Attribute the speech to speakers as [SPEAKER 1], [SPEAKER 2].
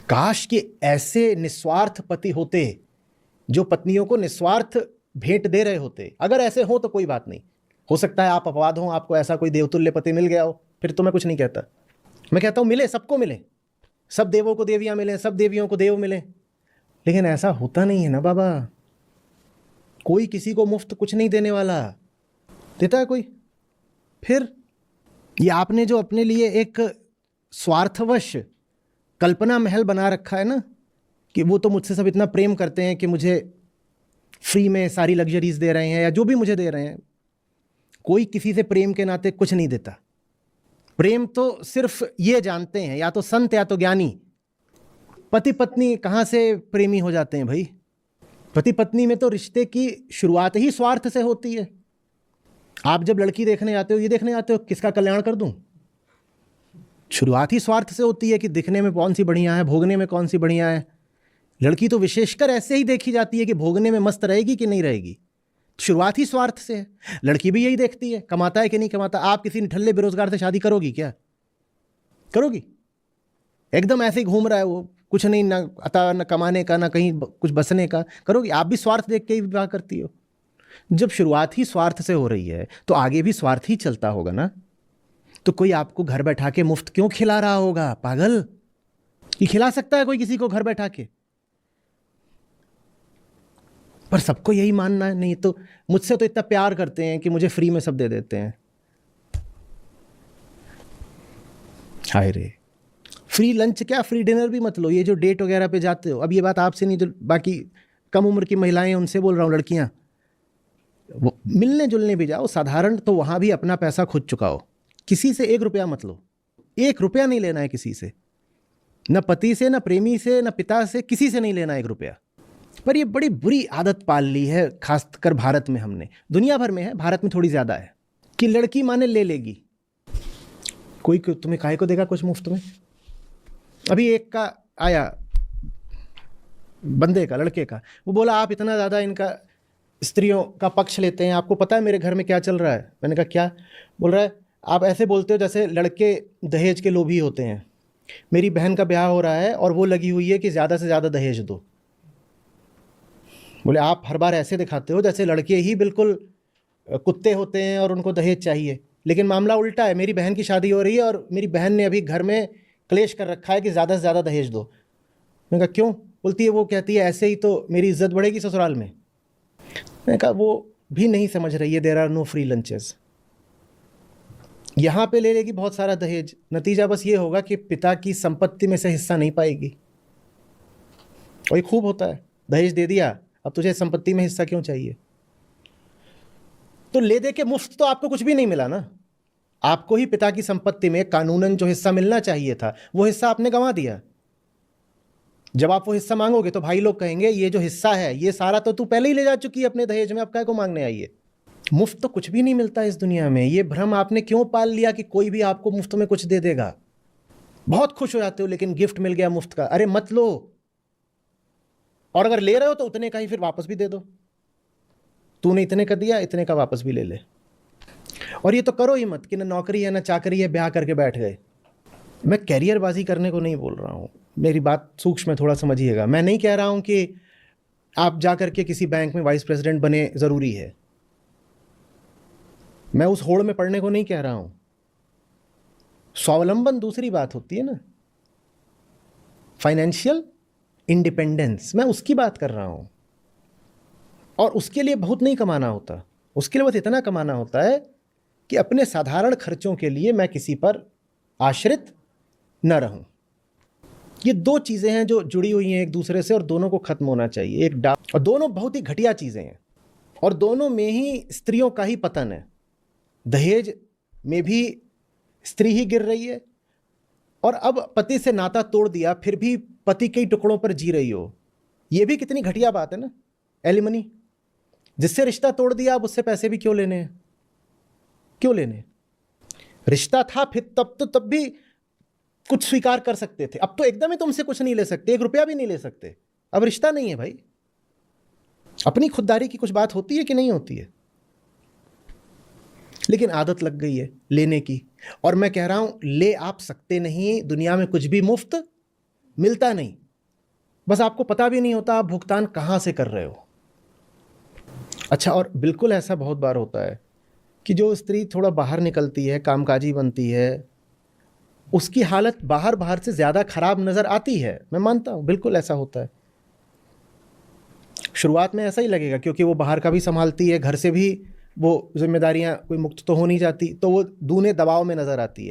[SPEAKER 1] काश कि ऐसे निस्वार्थ पति होते जो पत्नियों को निस्वार्थ भेंट दे रहे होते। अगर ऐसे हो तो कोई बात नहीं, हो सकता है आप अपवाद हो, आपको ऐसा कोई देवतुल्य पति मिल गया हो, फिर तो मैं कुछ नहीं कहता। मैं कहता हूं मिले, सबको मिले, सब देवों को देवियां मिले, सब देवियों को देव मिले, लेकिन ऐसा होता नहीं है ना बाबा। कोई किसी को मुफ्त कुछ नहीं देने वाला, देता है कोई? फिर ये आपने जो अपने लिए एक स्वार्थवश कल्पना महल बना रखा है ना, कि वो तो मुझसे सब इतना प्रेम करते हैं कि मुझे फ्री में सारी लग्जरीज दे रहे हैं या जो भी मुझे दे रहे हैं। कोई किसी से प्रेम के नाते कुछ नहीं देता। प्रेम तो सिर्फ ये जानते हैं या तो संत या तो ज्ञानी। पति पत्नी कहाँ से प्रेमी हो जाते हैं भाई? पति पत्नी में तो रिश्ते की शुरुआत ही स्वार्थ से होती है। आप जब लड़की देखने आते हो, ये देखने आते हो किसका कल्याण कर दूं, शुरुआत ही स्वार्थ से होती है कि दिखने में कौन सी बढ़िया है, भोगने में कौन सी बढ़िया है। लड़की तो विशेषकर ऐसे ही देखी जाती है कि भोगने में मस्त रहेगी कि नहीं रहेगी। शुरुआत ही स्वार्थ से है। लड़की भी यही देखती है, कमाता है कि नहीं कमाता। आप किसी निठल्ले बेरोजगार से शादी करोगी क्या? करोगी? एकदम ऐसे ही घूम रहा है वो, कुछ नहीं, ना अता ना कमाने का, ना कहीं कुछ बसने का, करोगी? आप भी स्वार्थ देख के ही विवाह करती हो। जब शुरुआत ही स्वार्थ से हो रही है तो आगे भी स्वार्थ ही चलता होगा ना। तो कोई आपको घर बैठा के मुफ्त क्यों खिला रहा होगा? पागल, ये खिला सकता है कोई किसी को घर बैठा के? पर सबको यही मानना है, नहीं तो मुझसे तो इतना प्यार करते हैं कि मुझे फ्री में सब दे देते हैं। हाय रे, फ्री लंच क्या, फ्री डिनर भी मत लो। ये जो डेट वगैरह पे जाते हो, अब ये बात आपसे नहीं, जो बाकी कम उम्र की महिलाएं उनसे बोल रहा हूँ, लड़कियां, वो मिलने जुलने भी जाओ साधारण, तो वहां भी अपना पैसा खुद चुकाओ। किसी से 1 रुपया मत लो, 1 रुपया नहीं लेना है किसी से, न पति से, न प्रेमी से, न पिता से, किसी से नहीं लेना 1 रुपया। पर ये बड़ी बुरी आदत पाल ली है, खासकर भारत में। हमने, दुनिया भर में है, भारत में थोड़ी ज्यादा है, कि लड़की माने ले लेगी। कोई तुम्हें काहे को देगा कुछ मुफ्त में? अभी एक का आया, बंदे का, लड़के का, वो बोला आप इतना ज़्यादा इनका स्त्रियों का पक्ष लेते हैं, आपको पता है मेरे घर में क्या चल रहा है? मैंने कहा क्या? बोल रहा है आप ऐसे बोलते हो जैसे लड़के दहेज के लोभी होते हैं। मेरी बहन का ब्याह हो रहा है और वो लगी हुई है कि ज़्यादा से ज़्यादा दहेज दो। बोले आप हर बार ऐसे दिखाते हो जैसे लड़के ही बिल्कुल कुत्ते होते हैं और उनको दहेज चाहिए, लेकिन मामला उल्टा है। मेरी बहन की शादी हो रही है और मेरी बहन ने अभी घर में क्लेश कर रखा है कि ज़्यादा से ज़्यादा दहेज दो। मैंने कहा क्यों? बोलती है, वो कहती है ऐसे ही तो मेरी इज्जत बढ़ेगी ससुराल में। मैंने कहा वो भी नहीं समझ रही है, there are no free lunches. यहाँ पे ले लेगी बहुत सारा दहेज, नतीजा बस ये होगा कि पिता की संपत्ति में से हिस्सा नहीं पाएगी। और ये खूब होता है, दहेज दे दिया, अब तुझे संपत्ति में हिस्सा क्यों चाहिए? तो ले दे के मुफ्त तो आपको कुछ भी नहीं मिला ना। आपको ही पिता की संपत्ति में कानूनन जो हिस्सा मिलना चाहिए था, वो हिस्सा आपने गंवा दिया। जब आप वो हिस्सा मांगोगे तो भाई लोग कहेंगे ये जो हिस्सा है ये सारा तो तू पहले ही ले जा चुकी है अपने दहेज में, अब काय को मांगने आई है? मुफ्त तो कुछ भी नहीं मिलता इस दुनिया में। ये भ्रम आपने क्यों पाल लिया कि कोई भी आपको मुफ्त में कुछ दे देगा? बहुत खुश हो जाते हो लेकिन गिफ्ट मिल गया मुफ्त का, अरे मत लो। और अगर ले रहे हो तो उतने का ही फिर वापस भी दे दो। तूने इतने का दिया, इतने का वापस भी ले ले। और ये तो करो ही मत कि ना नौकरी है ना चाकरी है, ब्याह करके बैठ गए। मैं कैरियरबाजी करने को नहीं बोल रहा हूँ, मेरी बात सूक्ष्म में थोड़ा समझिएगा। मैं नहीं कह रहा हूँ कि आप जा करके किसी बैंक में वाइस प्रेसिडेंट बने ज़रूरी है, मैं उस होड़ में पढ़ने को नहीं कह रहा हूँ। स्वावलंबन दूसरी बात होती है ना, फाइनेंशियल इंडिपेंडेंस, मैं उसकी बात कर रहा हूँ। और उसके लिए बहुत नहीं कमाना होता, उसके लिए बस इतना कमाना होता है कि अपने साधारण खर्चों के लिए मैं किसी पर आश्रित न रहूं। ये दो चीज़ें हैं जो जुड़ी हुई हैं एक दूसरे से और दोनों को खत्म होना चाहिए। और दोनों बहुत ही घटिया चीज़ें हैं और दोनों में ही स्त्रियों का ही पतन है। दहेज में भी स्त्री ही गिर रही है और अब पति से नाता तोड़ दिया फिर भी पति कई टुकड़ों पर जी रही हो, ये भी कितनी घटिया बात है ना। एलिमनी, जिससे रिश्ता तोड़ दिया अब उससे पैसे भी क्यों लेने हैं? क्यों लेने? रिश्ता था फिर तब भी कुछ स्वीकार कर सकते थे, अब तो एकदम ही तुमसे कुछ नहीं ले सकते, 1 रुपया भी नहीं ले सकते। अब रिश्ता नहीं है भाई। अपनी खुददारी की कुछ बात होती है कि नहीं होती है? लेकिन आदत लग गई है लेने की। और मैं कह रहा हूं ले आप सकते नहीं, दुनिया में कुछ भी मुफ्त मिलता नहीं, बस आपको पता भी नहीं होता आप भुगतान कहाँ से कर रहे हो। अच्छा, और बिल्कुल ऐसा बहुत बार होता है कि जो स्त्री थोड़ा बाहर निकलती है, कामकाजी बनती है, उसकी हालत बाहर बाहर से ज़्यादा खराब नज़र आती है। मैं मानता हूँ, बिल्कुल ऐसा होता है। शुरुआत में ऐसा ही लगेगा, क्योंकि वो बाहर का भी संभालती है, घर से भी वो जिम्मेदारियां कोई मुक्त तो हो नहीं जाती, तो वो दूने दबाव में नज़र आती है।